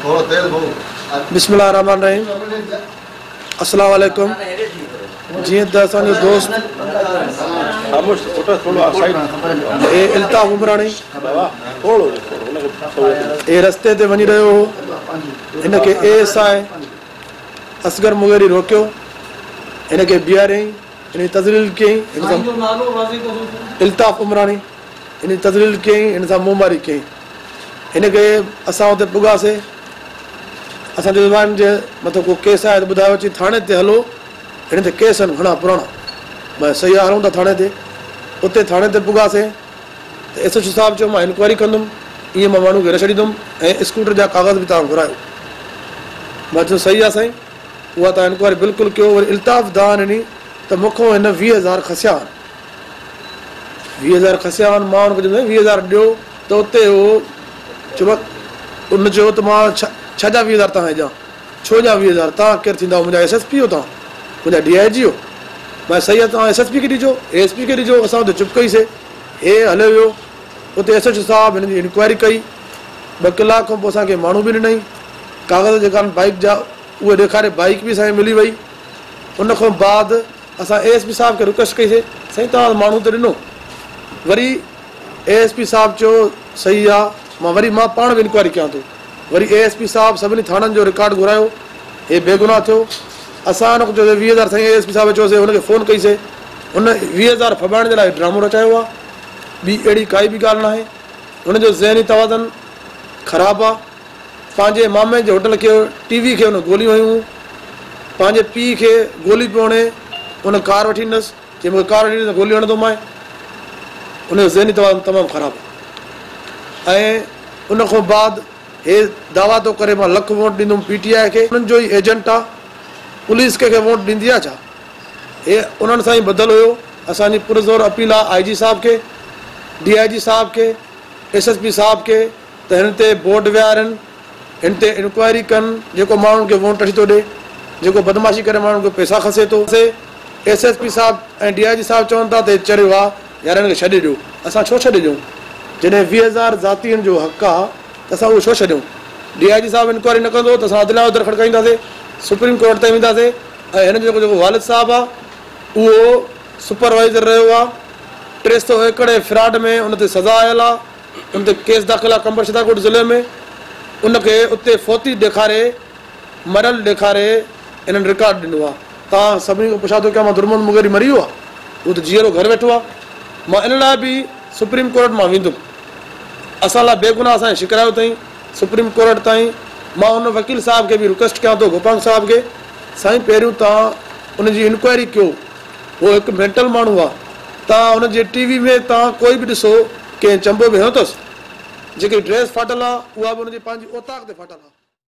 बिस्मिल्लाहिर्रहमानिर्रहीम। अस्सलाम वालेकुम। जीअं त असांजो दोस्त इल्ताफ़ उमराणी रस्ते ते वञी रहियो हो, हिनखे एएसआई असगर मग़ेरी रोकियो, हिनखे बीहारियईं, हिन तज़लील कयईं। इल्ताफ़ उमराणी हिन तज़लील कयईं, हिन सां मुंहमारी कयईं। हिनखे असां हुते पुॻासीं, असांजे ज़बान जे मथां को केस आहे त ॿुधायो अची थाणे ते हलो। हिन ते केस आहिनि घणा पुराणा, भई सही आहे हलूं था थाणे ते। उते थाणे ते पुॻासीं त एसएचओ साहिबु चयो मां इंक्वायरी कंदुमि, ईअं मां माण्हू खे छॾींदुमि ऐं स्कूटर जा कागज़ बि तव्हां घुरायो। मां चयो सही आहे साईं, उहा तव्हां इंक्वायरी बिल्कुलु कयो। वरी इल्ताफ़ दान ॾिनी त मूंखां हिन 20,000 खसिया आहिनि, 20,000 खसिया आहिनि। मां हुनखे चयो 20,000 ॾियो त उते उहो चयो उन चयो त मां छा जा 20,000 तव्हां ॾियां, छो जा 20,000? तव्हां केरु थींदा? मुंहिंजा एसएसपी हो, तव्हां मुंहिंजा DIG हो। भई सही आहे, तव्हां SSP खे ॾिजो, ASP खे ॾिजो। असां हुते चुप कईसीं, हे हलियो वियो। उते SHO साहिबु हिन जी इंक्वायरी कई। 2 कलाक खां पोइ असांखे माण्हू बि ॾिनई, कागज़ जेका आहिनि बाइक जा उहे ॾेखारे, बाइक बि असांखे मिली वई। उन खां बाद असां ASP साहिब खे रिक्वेस्ट कईसीं, साईं तव्हां माण्हू त ॾिनो। वरी ASP साहिबु चयो सही आहे, मां पाण बि इंक्वायरी कयां थो। वरी ASP साहिबु सभिनी थाणनि जो रिकॉर्ड घुरायो, हे बेगुनाह थियो। असां हुनखे चयोसीं 20,000 साईं। ASP साहिब चयोसीं, हुनखे फ़ोन कईसीं, हुन 20,000 फॿाइण जे लाइ ड्रामो रचायो आहे। ॿी अहिड़ी काई बि ॻाल्हि न आहे। हुनजो ज़हनी तवाज़न ख़राबु आहे। पंहिंजे मामे जे होटल खे TV खे हुन गोलियूं हयूं, पंहिंजे पीउ खे गोली पियो हणे, हुन कार वठी ॾिनसि, चई मूंखे कार वठी ॾिनसि गोली हणंदोमांइ। हुनजो ज़हनी तवाज़न तमामु ख़राबु आहे। ऐं उन खां बाद हे दावा थो करे मां लख वोट ॾींदुमि PTI खे। उन्हनि जो ई एजेंट आहे, पुलिस कंहिंखे वोट ॾींदी आहे छा? हे उन्हनि सां ई ॿधलु हुयो। असांजी पुरज़ोर अपील आहे IG साहिब खे, DIG साहिब खे, SSP साहिब खे त हिन ते बोर्ड विहारनि, हिन ते इंक्वायरी कनि। जेको माण्हुनि खे वोट वठी थो ॾिए, जेको बदमाशी करे माण्हुनि खे पैसा खसे थो। SSP साहिबु ऐं DIG साहिबु चवनि था त चरियो आहे यार हिनखे छॾे ॾियो। असां छो छॾे ॾियूं? जॾहिं 20,000 ज़ातियुनि जो हक़ु आहे त असां उहो छो छॾियूं? DIG साहिबु इंक्वायरी न कंदो त असां अदला उधर खड़काईंदासीं, सुप्रीम कोर्ट ताईं वेंदासीं। ऐं हिन जो जेको वालिद साहिबु आहे उहो सुपरवाइज़र रहियो आहे 300 एकड़ फ्रॉड में, उन ते सज़ा आयल आहे, उन ते केस दाख़िल आहे कंबर छताकोट ज़िले में। उनखे उते फ़ौती ॾेखारे, मरियल ॾेखारे इन्हनि रिकॉर्ड ॾिनो आहे। तव्हां सभिनी खां पुछा थो कयां, मां ज़ुल्म मग़ेरी मरी वियो आहे? उहो त जीअरो घर वेठो आहे। मां इन लाइ बि सुप्रीम कोर्ट मां वेंदुमि। असां लाइ बेगुनाह असांखे शिकायो अथई सुप्रीम कोर्ट ताईं। मां हुन वकील साहिब खे बि रिक्वेस्ट कयां थो, गोपांग साहिब खे, साईं पहिरियों तव्हां उनजी इंक्वायरी कयो। उहो हिकु मेंटल माण्हू आहे। तव्हां हुनजे TV में तव्हां कोई बि ॾिसो कंहिं चंबो बि हणियो अथसि, जेकी ड्रेस फाटल आहे उहा बि हुनजी पंहिंजी औताक ते फाटल आहे।